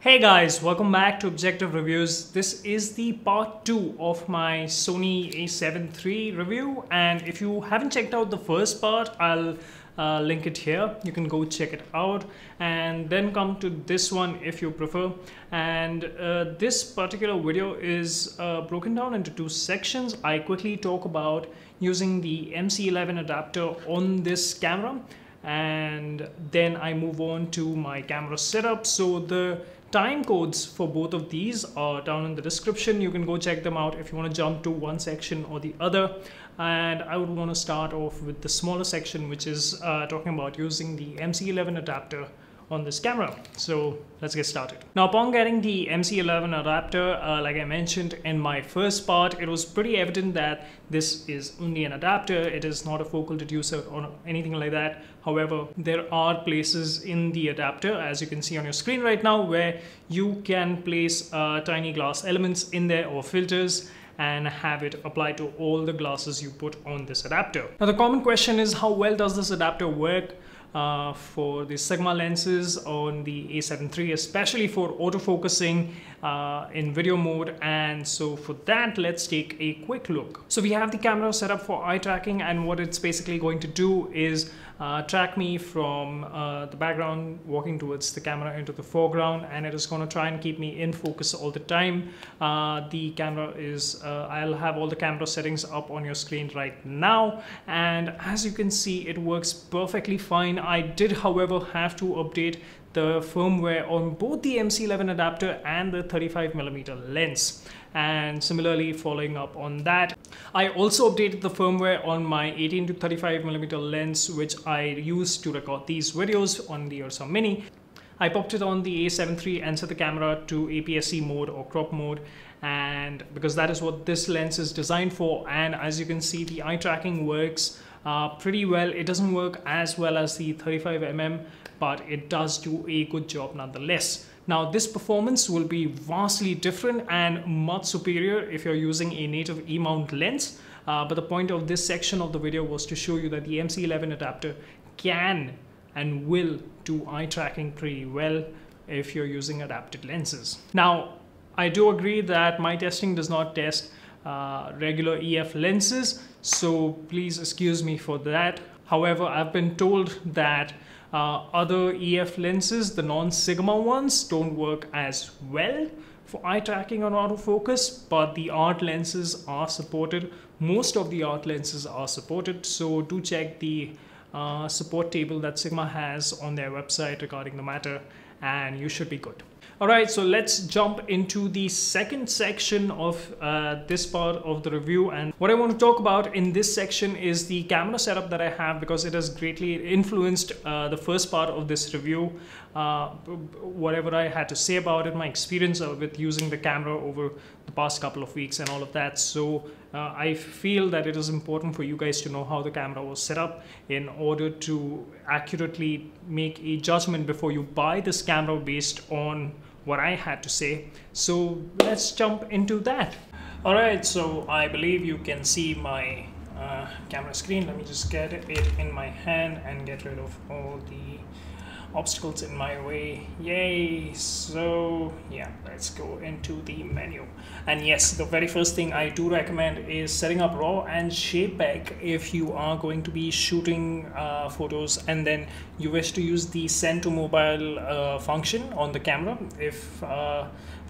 Hey guys, welcome back to Objective Reviews. This is the part 2 of my Sony A7 III review, and if you haven't checked out the first part, I'll link it here. You can go check it out and then come to this one if you prefer. And this particular video is broken down into two sections. I quickly talk about using the MC11 adapter on this camera, and then I move on to my camera setup. So the time codes for both of these are down in the description. You can go check them out if you want to jump to one section or the other. And I would want to start off with the smaller section, which is talking about using the MC11 adapter on this camera. So let's get started. Now, upon getting the MC11 adapter, like I mentioned in my first part, it was pretty evident that this is only an adapter. It is not a focal reducer or anything like that. However, there are places in the adapter, as you can see on your screen right now, where you can place tiny glass elements in there or filters and have it apply to all the glasses you put on this adapter. Now, the common question is, how well does this adapter work for the Sigma lenses on the A7 III, especially for autofocusing in video mode? And so for that, let's take a quick look. So we have the camera set up for eye tracking, and what it's basically going to do is track me from the background walking towards the camera into the foreground, and it is going to try and keep me in focus all the time. The camera is I'll have all the camera settings up on your screen right now, and as you can see, it works perfectly fine. I did, however, have to update the firmware on both the MC11 adapter and the 35mm lens. And similarly, following up on that, I also updated the firmware on my 18 to 35mm lens, which I used to record these videos on the Ursa Mini. I popped it on the A7 III and set the camera to APS-C mode or crop mode, and because that is what this lens is designed for. And as you can see, the eye tracking works pretty well. It doesn't work as well as the 35mm, but it does do a good job nonetheless. Now, this performance will be vastly different and much superior if you're using a native E-mount lens. But the point of this section of the video was to show you that the MC11 adapter can and will do eye tracking pretty well if you're using adapted lenses. Now, I do agree that my testing does not test regular EF lenses, so please excuse me for that. However, I've been told that other EF lenses, the non-Sigma ones, don't work as well for eye tracking on autofocus, but the art lenses are supported. Most of the art lenses are supported, so do check the support table that Sigma has on their website regarding the matter, and you should be good. Alright, so let's jump into the second section of this part of the review. And what I want to talk about in this section is the camera setup that I have, because it has greatly influenced the first part of this review. Whatever I had to say about it, my experience with using the camera over the past couple of weeks and all of that. So I feel that it is important for you guys to know how the camera was set up in order to accurately make a judgment before you buy this camera based on what I had to say. So let's jump into that. All right, so I believe you can see my camera screen. Let me just get it in my hand and get rid of all the obstacles in my way. Yay! So yeah, let's go into the menu. And yes, the very first thing I do recommend is setting up RAW and ShapeBack if you are going to be shooting photos, and then you wish to use the send to mobile function on the camera.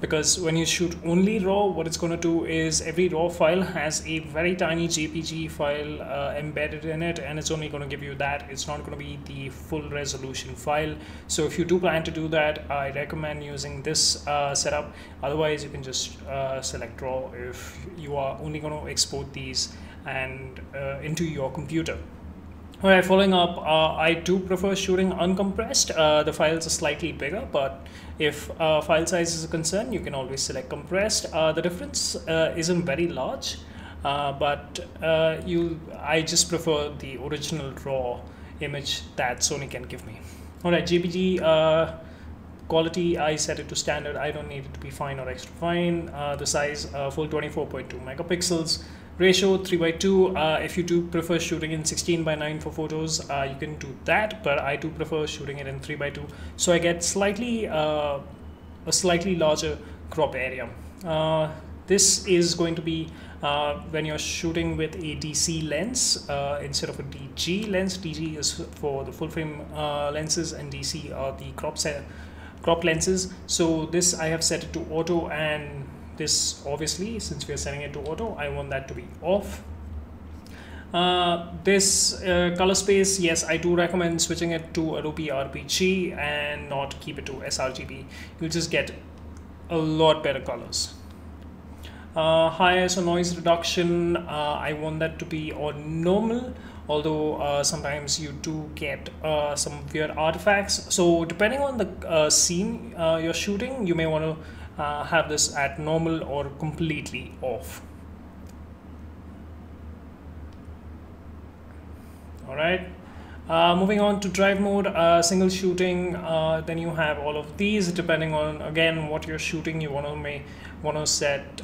Because when you shoot only RAW, what it's going to do is every RAW file has a very tiny JPG file embedded in it, and it's only going to give you that. It's not going to be the full resolution file. So if you do plan to do that, I recommend using this setup. Otherwise, you can just select RAW if you are only going to export these and into your computer. Alright, following up, I do prefer shooting uncompressed. The files are slightly bigger, but if file size is a concern, you can always select compressed. The difference isn't very large, but I just prefer the original RAW image that Sony can give me. Alright, JPG quality, I set it to standard. I don't need it to be fine or extra fine. The size, full 24.2 megapixels. Ratio 3:2. If you do prefer shooting in 16:9 for photos, you can do that, but I do prefer shooting it in 3:2. So I get slightly a slightly larger crop area. This is going to be when you're shooting with a DC lens instead of a DG lens. DG is for the full frame lenses, and DC are the crop lenses. So this I have set it to auto, and this obviously, since we are setting it to auto, I want that to be off. This color space, yes, I do recommend switching it to Adobe RPG and not keep it to sRGB. You'll just get a lot better colors. High ISO noise reduction, I want that to be on normal, although sometimes you do get some weird artifacts. So depending on the scene you're shooting, you may want to have this at normal or completely off. Alright, moving on to drive mode, single shooting, then you have all of these. Depending on, again, what you're shooting, you may want to set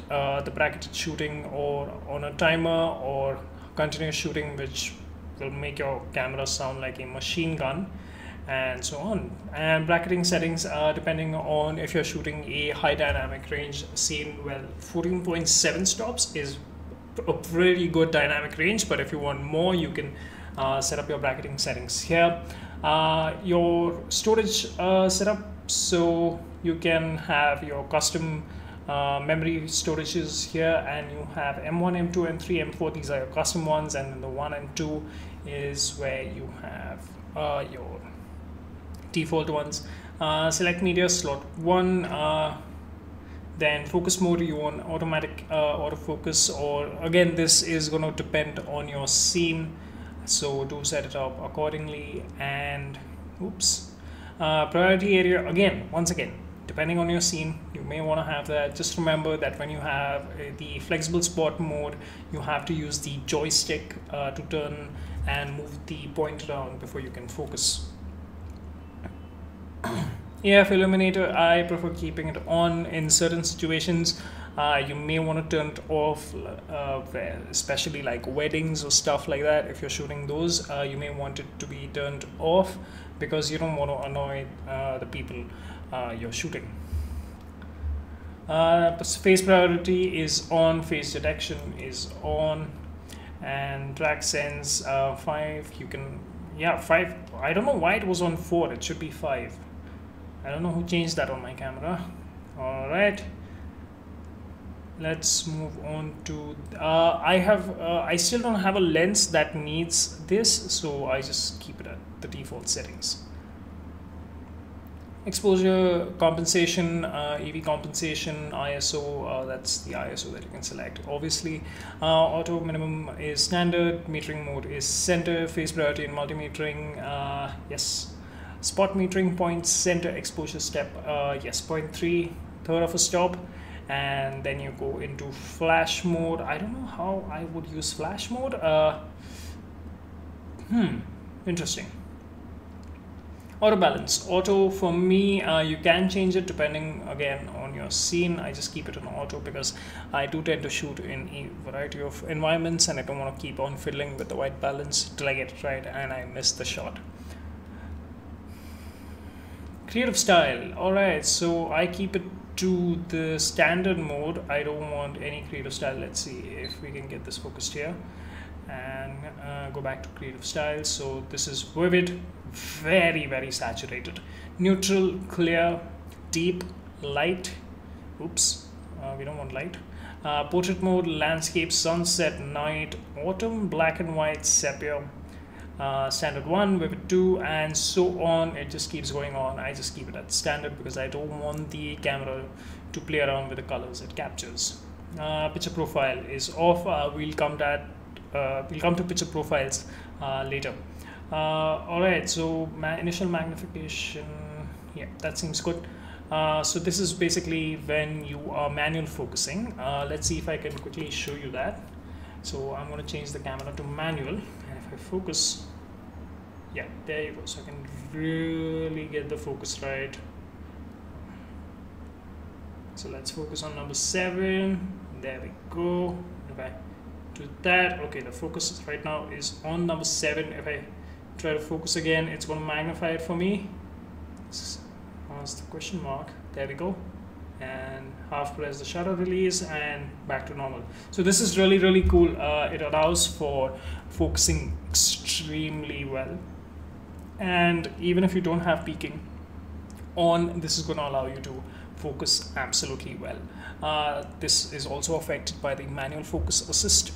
the bracketed shooting or on a timer, or continuous shooting, which will make your camera sound like a machine gun, and so on. And bracketing settings, depending on if you're shooting a high dynamic range scene, well, 14.7 stops is a pretty good dynamic range, but if you want more, you can set up your bracketing settings here. Your storage setup, so you can have your custom memory storages here, and you have M1, M2, M3, M4. These are your custom ones, and then the 1 and 2 is where you have your default ones. Select media, slot 1. Then focus mode, you want automatic autofocus, or again, this is going to depend on your scene, so do set it up accordingly. And oops, priority area, again, once again, depending on your scene, you may want to have that. Just remember that when you have the flexible spot mode, you have to use the joystick to turn and move the point around before you can focus. AF illuminator, I prefer keeping it on in certain situations. You may want to turn it off, especially like weddings or stuff like that. If you're shooting those, you may want it to be turned off because you don't want to annoy the people you're shooting. Face priority is on, face detection is on, and track sense 5. You can, yeah, 5. I don't know why it was on 4. It should be 5. I don't know who changed that on my camera. All right, let's move on to I still don't have a lens that needs this, so I just keep it at the default settings. Exposure compensation, EV compensation, ISO, that's the ISO that you can select. Obviously, auto minimum is standard, metering mode is center, face priority and multimetering, yes. Spot metering, point center, exposure step, yes, 0.3, third of a stop. And then you go into flash mode. I don't know how I would use flash mode. Interesting. Auto balance. Auto for me, you can change it depending again on your scene. I just keep it on auto because I do tend to shoot in a variety of environments, and I don't want to keep on fiddling with the white balance till I get it right and I miss the shot. Creative style. Alright, so I keep it to the standard mode. I don't want any creative style. Let's see if we can get this focused here and go back to creative style. So this is vivid, very, very saturated, neutral, clear, deep, light. Oops, we don't want light. Portrait mode, landscape, sunset, night, autumn, black and white, sepia. Standard 1, vivid 2, and so on. It just keeps going on. I just keep it at standard because I don't want the camera to play around with the colors it captures. Picture profile is off. We'll come to picture profiles later. All right, so initial magnification, yeah, that seems good. So this is basically when you are manual focusing. Let's see if I can quickly show you that. So I'm going to change the camera to manual, and if I focus, yeah, there you go. So I can really get the focus right. So let's focus on number 7. There we go. If I do that, okay, the focus right now is on number 7. If I try to focus again, it's going to magnify it for me. That's the question mark. There we go. and half press the shutter release and back to normal. So this is really cool. It allows for focusing extremely well, and even if you don't have peaking on, this is going to allow you to focus absolutely well. This is also affected by the manual focus assist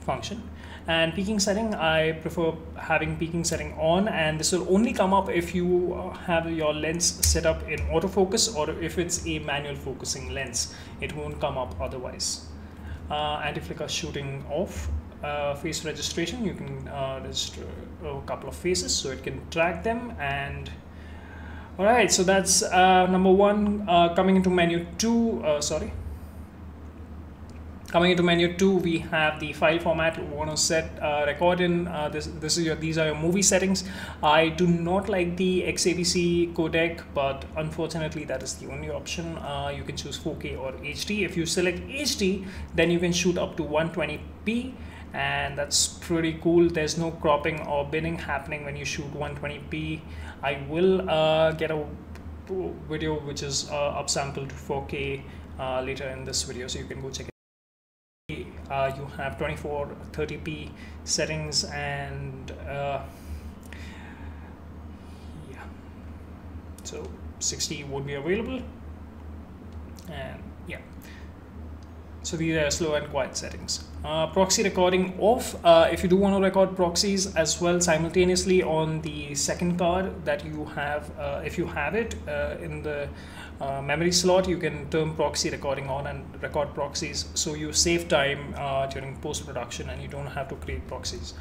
function. And peaking setting, I prefer having peaking setting on, and this will only come up if you have your lens set up in autofocus, or if it's a manual focusing lens. It won't come up otherwise. Anti-flicker shooting off. Face registration, you can register a couple of faces so it can track them. And alright, so that's number one. Coming into menu 2, Coming into menu 2, we have the file format we want to set record in. These are your movie settings. I do not like the XAVC codec, but unfortunately that is the only option. You can choose 4K or HD. If you select HD, then you can shoot up to 120p, and that's pretty cool. There's no cropping or binning happening when you shoot 120p. I will get a video which is upsampled to 4K later in this video, so you can go check it. You have 2430p settings, and yeah, so 60 won't be available, and yeah, so these are slow and quiet settings. Proxy recording off. If you do want to record proxies as well simultaneously on the second card that you have, if you have it in the memory slot, you can turn proxy recording on and record proxies, so you save time during post-production and you don't have to create proxies.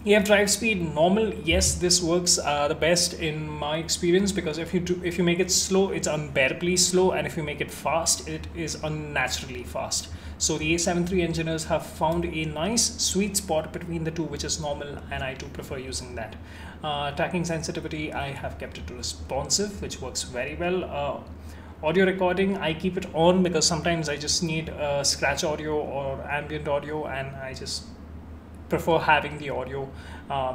EF drive speed normal. Yes, this works the best in my experience, because if you make it slow, it's unbearably slow, and if you make it fast, it is unnaturally fast. So the A7 III engineers have found a nice sweet spot between the two, which is normal, and I do prefer using that. Tracking sensitivity, I have kept it to responsive, which works very well. Audio recording, I keep it on because sometimes I just need scratch audio or ambient audio, and I just prefer having the audio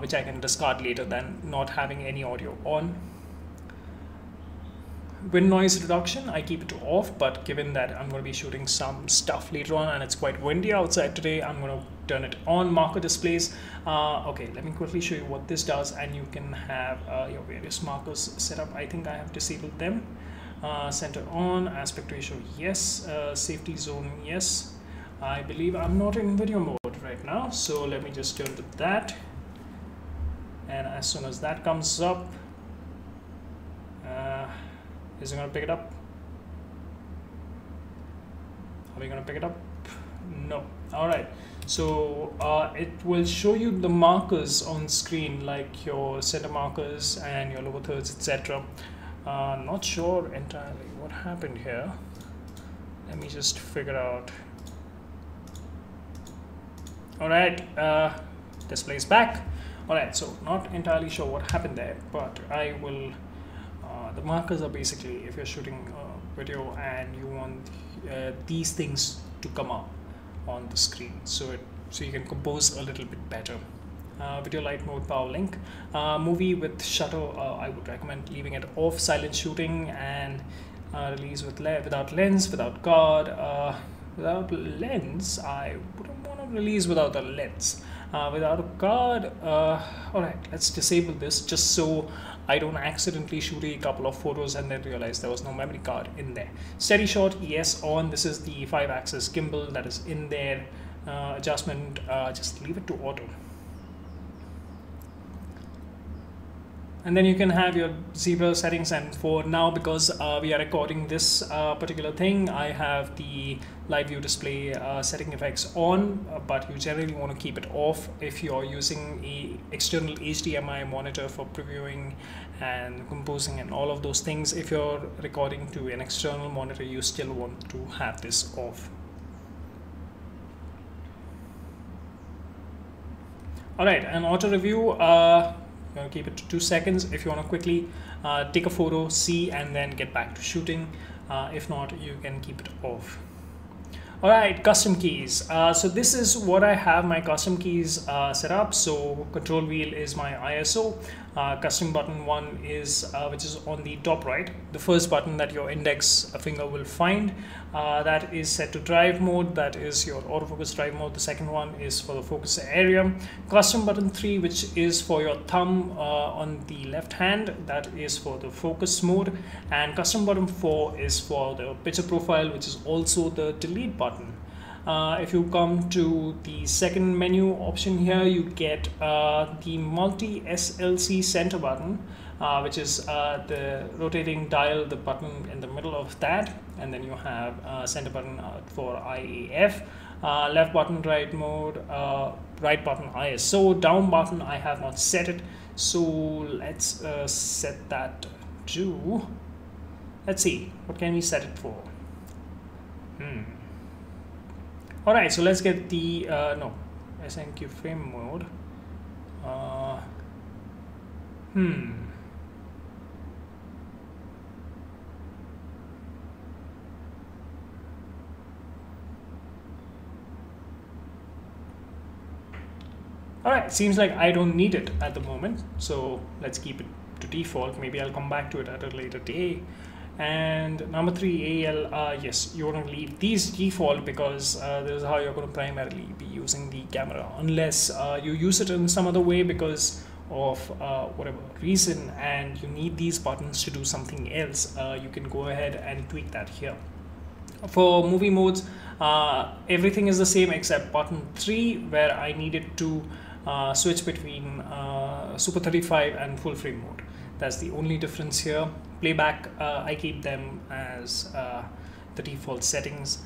which I can discard later than not having any audio on. Wind noise reduction, I keep it off, but given that I'm going to be shooting some stuff later on and it's quite windy outside today, I'm going to turn it on. Marker displays, okay, let me quickly show you what this does, and you can have your various markers set up. I think I have disabled them. Center on, aspect ratio yes, safety zone yes. I believe I'm not in video mode right now, so let me just turn to that, and as soon as that comes up, is it going to pick it up? Are we going to pick it up? No. Alright, so it will show you the markers on screen, like your center markers and your lower thirds, etc. Not sure entirely what happened here. Let me just figure out. Alright, display's back. Alright, so not entirely sure what happened there, but I will, the markers are basically if you're shooting video and you want these things to come up on the screen, so you can compose a little bit better. Video light mode, power link. Movie with shutter, I would recommend leaving it off. Silent shooting, and release without lens, without guard. Without lens, I wouldn't want to release without a lens. Without a guard, alright, let's disable this just so I don't accidentally shoot a couple of photos and then realize there was no memory card in there. SteadyShot, yes, on. This is the 5-axis gimbal that is in there. Adjustment, just leave it to auto. And then you can have your zebra settings, and for now, because we are recording this particular thing, I have the live view display setting effects on, but you generally want to keep it off if you're using a external HDMI monitor for previewing and composing and all of those things. If you're recording to an external monitor, you still want to have this off. Alright, and auto review, going to keep it to 2 seconds. If you want to quickly take a photo, see, and then get back to shooting. If not, you can keep it off. Alright, custom keys. So this is what I have my custom keys set up. So control wheel is my ISO. Custom button 1 is which is on the top right, the first button that your index finger will find. That is set to drive mode, that is your autofocus drive mode. The second one is for the focus area. Custom button 3, which is for your thumb on the left hand, that is for the focus mode. And custom button 4 is for the picture profile, which is also the delete button. If you come to the second menu option here, you get the multi SLC center button, which is the rotating dial, the button in the middle of that, and then you have center button for IAF, left button right mode, right button ISO, down button I have not set it, so let's set that to, let's see, what can we set it for? Alright, so let's get the SNQ frame mode. Alright, seems like I don't need it at the moment, so let's keep it to default. Maybe I'll come back to it at a later day. And number 3, AL, yes, you want to leave these default because this is how you're going to primarily be using the camera, unless you use it in some other way because of whatever reason and you need these buttons to do something else. You can go ahead and tweak that here. For movie modes, everything is the same except button 3, where I needed to switch between Super 35 and full frame mode. That's the only difference here. Playback, I keep them as the default settings.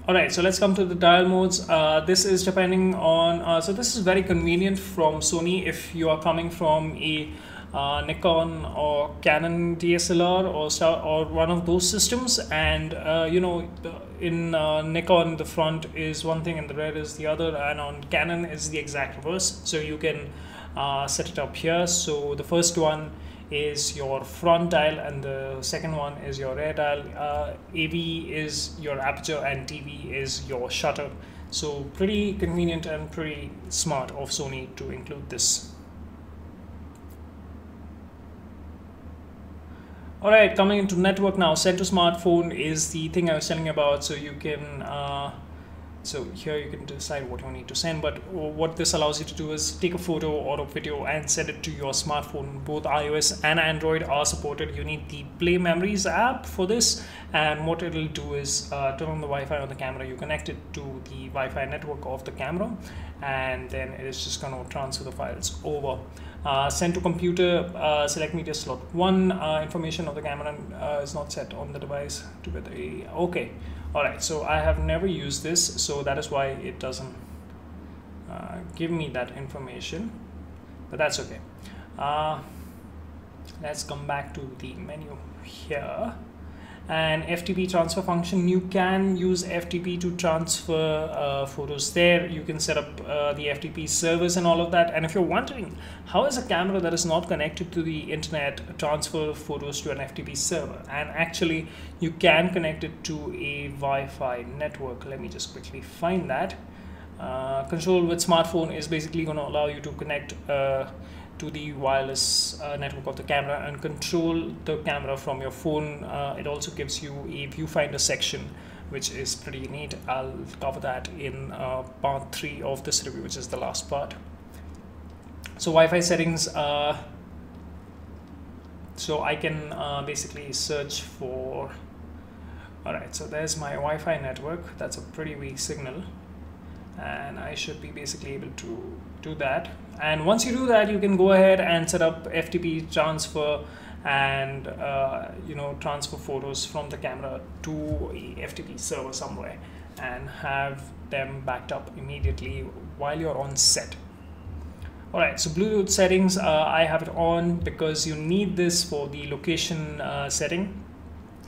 Alright, so let's come to the dial modes. This is depending on, so this is very convenient from Sony if you are coming from a Nikon or Canon DSLR or one of those systems, and you know, in Nikon the front is one thing and the rear is the other, and on Canon is the exact reverse. So you can set it up here. So the first one is your front dial and the second one is your rear dial. AV is your aperture and TV is your shutter. So pretty convenient and pretty smart of Sony to include this. Alright, coming into network now. Send to smartphone is the thing I was telling you about. So you can so here you can decide what you need to send, but what this allows you to do is take a photo or a video and send it to your smartphone. Both iOS and Android are supported. You need the Play Memories app for this, and what it'll do is turn on the Wi-Fi on the camera. You connect it to the Wi-Fi network of the camera, and then it is just going to transfer the files over. Send to computer, select media slot 1, information of the camera is not set on the device to be the, okay. Alright, so I have never used this, so that is why it doesn't give me that information, but that's okay. Let's come back to the menu here. And FTP transfer function, you can use FTP to transfer photos there. You can set up the FTP servers and all of that. And if you're wondering, how is a camera that is not connected to the internet transfer photos to an FTP server? And actually, you can connect it to a Wi-Fi network. Let me just quickly find that. Control with smartphone is basically going to allow you to connect to the wireless network of the camera and control the camera from your phone. It also gives you a viewfinder section, which is pretty neat. I'll cover that in part 3 of this review, which is the last part. So Wi-Fi settings, so I can basically search for, alright, so there's my Wi-Fi network. That's a pretty weak signal, and I should be basically able to do that. And once you do that, you can go ahead and set up FTP transfer and you know, transfer photos from the camera to a FTP server somewhere and have them backed up immediately while you're on set. Alright, so Bluetooth settings, I have it on because you need this for the location setting.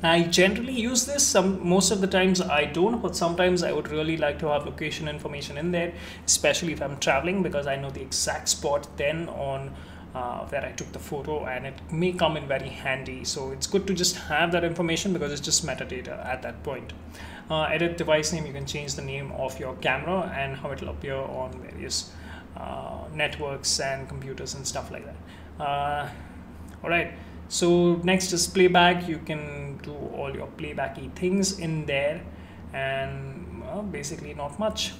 I generally use this, most of the times I don't, but sometimes I would really like to have location information in there, especially if I'm traveling, because I know the exact spot then on where I took the photo, and it may come in very handy. So it's good to just have that information because it's just metadata at that point. Edit device name, you can change the name of your camera and how it will appear on various networks and computers and stuff like that. Alright, so next is playback. You can do all your playbacky things in there, and well, basically not much.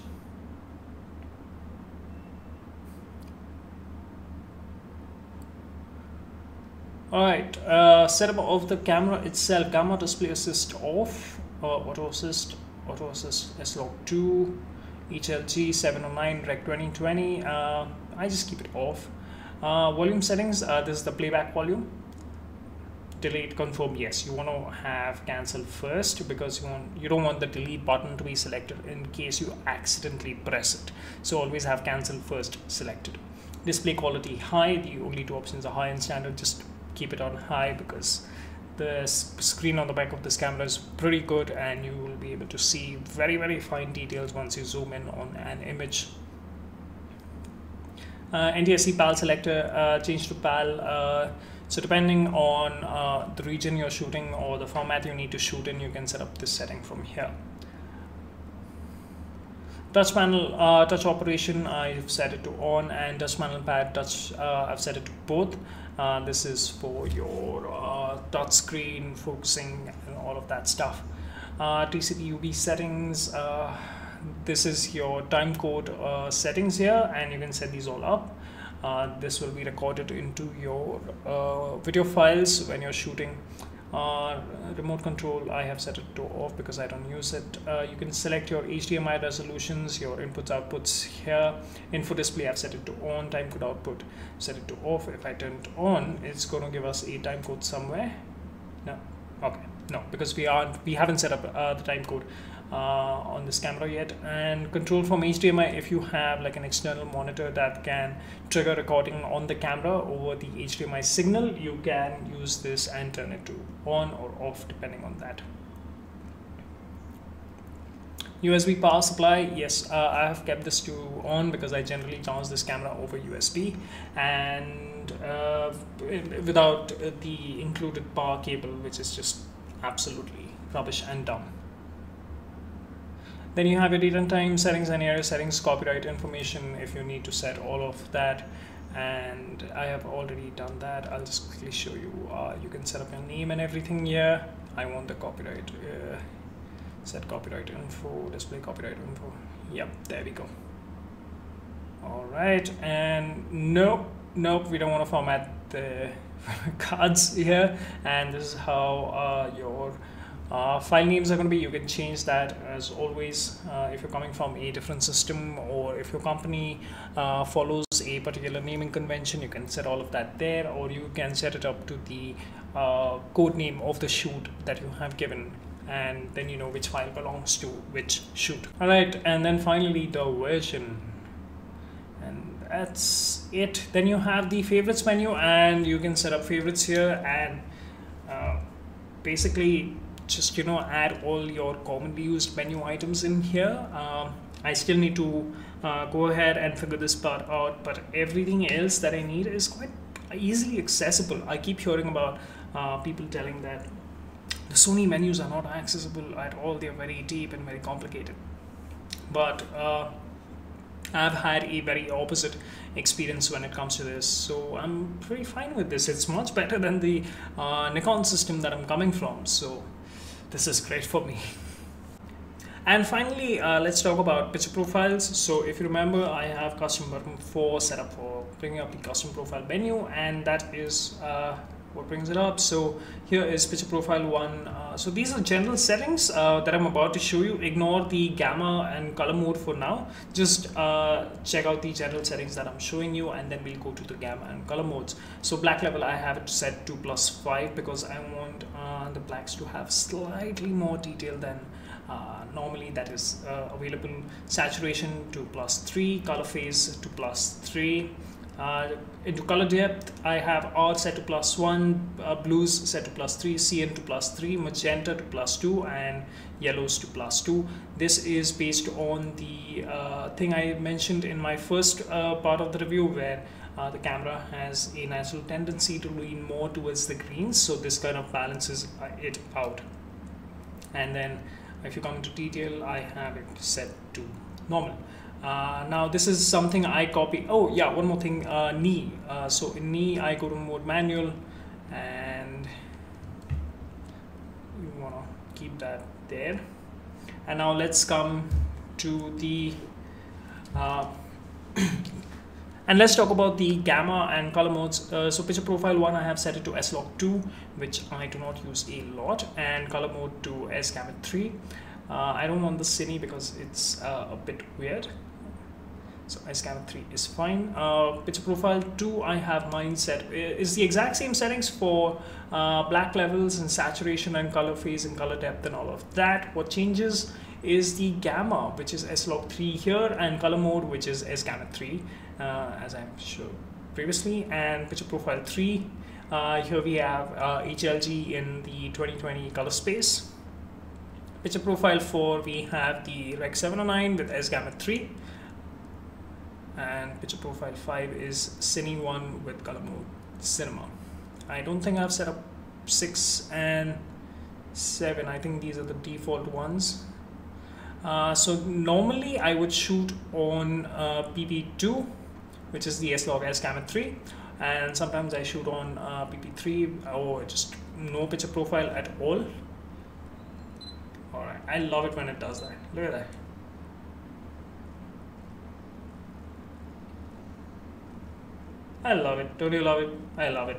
Alright, setup of the camera itself. Camera display assist off, auto assist S-Log2, HLG 709 Rec 2020. I just keep it off. Volume settings, this is the playback volume. Delete, confirm, yes, you want to have cancel first because you don't want the delete button to be selected in case you accidentally press it. So always have cancel first selected. Display quality high, the only two options are high and standard. Just keep it on high because the screen on the back of this camera is pretty good and you will be able to see very fine details once you zoom in on an image. NTSC PAL selector, change to PAL. So depending on the region you're shooting or the format you need to shoot in, you can set up this setting from here. Touch panel, touch operation, I've set it to on, and touch panel pad touch, I've set it to both. This is for your touch screen focusing and all of that stuff. TCP UV settings, this is your time code settings here, and you can set these all up. This will be recorded into your video files when you're shooting. Remote control, I have set it to off because I don't use it. You can select your HDMI resolutions, your inputs outputs here. Info display, I've set it to on. Time code output, set it to off. If I turn it on, it's going to give us a time code somewhere. No, okay, no, because we haven't set up the time code on this camera yet. And control from HDMI, if you have like an external monitor that can trigger recording on the camera over the HDMI signal, you can use this and turn it to on or off depending on that. USB power supply, yes, I have kept this to on because I generally charge this camera over USB and without the included power cable, which is just absolutely rubbish and dumb. Then you have your date and time settings and area settings, copyright information if you need to set all of that, and I have already done that. I'll just quickly show you. You can set up your name and everything here. I want the copyright, set copyright info, display copyright info. Yep, there we go. Alright, and nope, we don't want to format the cards here, and this is how your file names are going to be. You can change that as always if you're coming from a different system, or if your company follows a particular naming convention, you can set all of that there, or you can set it up to the code name of the shoot that you have given, and then you know which file belongs to which shoot. Alright, and then finally the version, and that's it. Then you have the favorites menu, and you can set up favorites here, and basically just add all your commonly used menu items in here. I still need to go ahead and figure this part out, but everything else that I need is quite easily accessible. I keep hearing about people telling that the Sony menus are not accessible at all, they're very deep and very complicated, but I've had a very opposite experience when it comes to this, so I'm pretty fine with this. It's much better than the Nikon system that I'm coming from, so this is great for me. And finally, let's talk about picture profiles. So if you remember, I have custom button 4 set up for bringing up the custom profile menu, and that is what brings it up. So here is picture profile 1. So these are general settings that I'm about to show you. Ignore the gamma and color mode for now. Just check out the general settings that I'm showing you, and then we'll go to the gamma and color modes. So black level, I have it set to +5 because I want the blacks to have slightly more detail than normally that is available. Saturation to +3, color phase to +3. Into color depth, I have R set to +1, blues set to +3, cyan to +3, magenta to +2, and yellows to +2. This is based on the thing I mentioned in my first part of the review, where the camera has a natural tendency to lean more towards the greens, so this kind of balances it out. And then if you come into detail, I have it set to normal. Now this is something I copy. Oh yeah, one more thing, knee. So in knee, I go to mode manual, and you want to keep that there. And now let's come to the and let's talk about the gamma and color modes. So picture profile 1, I have set it to S-Log 2, which I do not use a lot, and color mode to S-Gamut 3. I don't want the cine because it's a bit weird. So S-Gamut 3 is fine. Picture profile 2, I have mine set. Is the exact same settings for black levels and saturation and color phase and color depth and all of that. What changes is the gamma, which is S-Log 3 here, and color mode, which is S-Gamut 3, as I'm sure previously. And picture profile 3, here we have HLG in the 2020 color space. Picture profile 4, we have the Rec 709 with S-Gamut 3. And picture profile 5 is Cine 1 with color mode cinema. I don't think I've set up 6 and 7. I think these are the default ones. So normally I would shoot on PP2, which is the S-Log S-Gamut 3, and sometimes I shoot on PP3 or just no picture profile at all. Alright, I love it when it does that. Look at that. I love it. Don't you love it? I love it.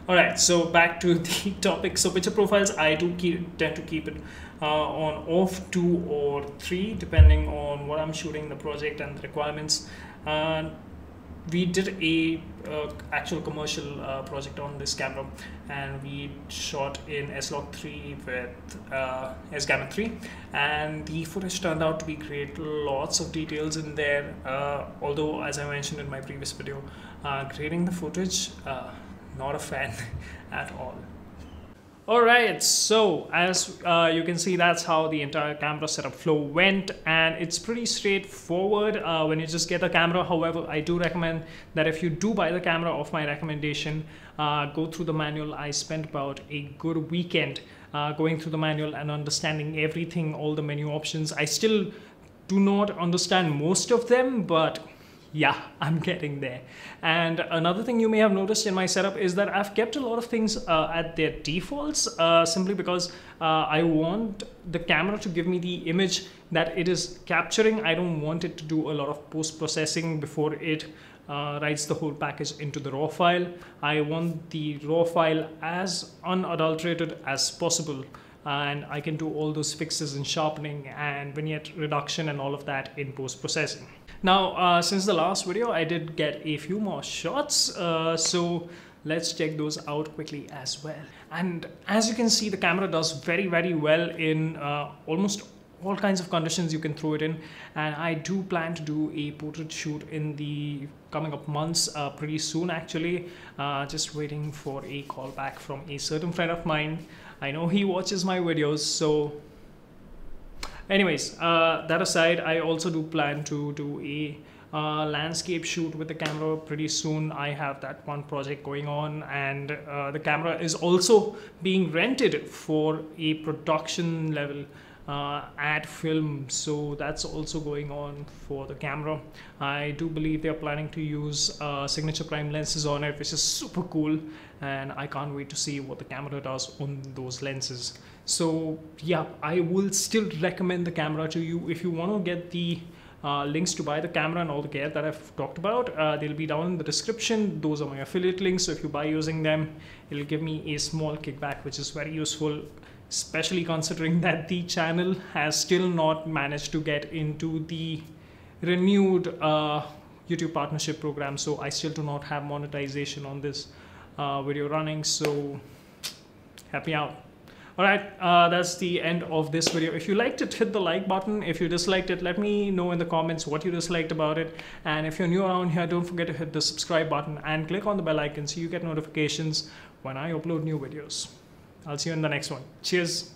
Alright, so back to the topic. So picture profiles, I do tend to keep it on off 2 or 3 depending on what I'm shooting, the project and the requirements. We did a actual commercial project on this camera, and we shot in S-Log 3 with S-Gamut 3, and the footage turned out to be great. Lots of details in there, although as I mentioned in my previous video, grading the footage, not a fan at all. Alright, so as you can see, that's how the entire camera setup flow went, and it's pretty straightforward when you just get a camera. However, I do recommend that if you do buy the camera of my recommendation, go through the manual. I spent about a good weekend going through the manual and understanding everything, all the menu options. I still do not understand most of them, but yeah, I'm getting there. And another thing you may have noticed in my setup is that I've kept a lot of things at their defaults, simply because I want the camera to give me the image that it is capturing. I don't want it to do a lot of post-processing before it writes the whole package into the raw file. I want the raw file as unadulterated as possible, and I can do all those fixes in sharpening and vignette reduction and all of that in post-processing. Now, since the last video, I did get a few more shots, so let's check those out quickly as well. And as you can see, the camera does very, very well in almost all kinds of conditions you can throw it in, and I do plan to do a portrait shoot in the coming up months, pretty soon actually. Just waiting for a call back from a certain friend of mine. I know he watches my videos, so anyways, that aside, I also do plan to do a landscape shoot with the camera pretty soon. I have that one project going on, and the camera is also being rented for a production level ad film, so that's also going on for the camera. I do believe they're planning to use signature prime lenses on it, which is super cool, and I can't wait to see what the camera does on those lenses. So yeah, I will still recommend the camera to you. If you want to get the links to buy the camera and all the gear that I've talked about, they'll be down in the description. Those are my affiliate links, so if you buy using them, it'll give me a small kickback, which is very useful, especially considering that the channel has still not managed to get into the renewed YouTube partnership program, so I still do not have monetization on this video running, so help me out. All right, that's the end of this video. If you liked it, hit the like button. If you disliked it, let me know in the comments what you disliked about it. And if you're new around here, don't forget to hit the subscribe button and click on the bell icon so you get notifications when I upload new videos. I'll see you in the next one. Cheers.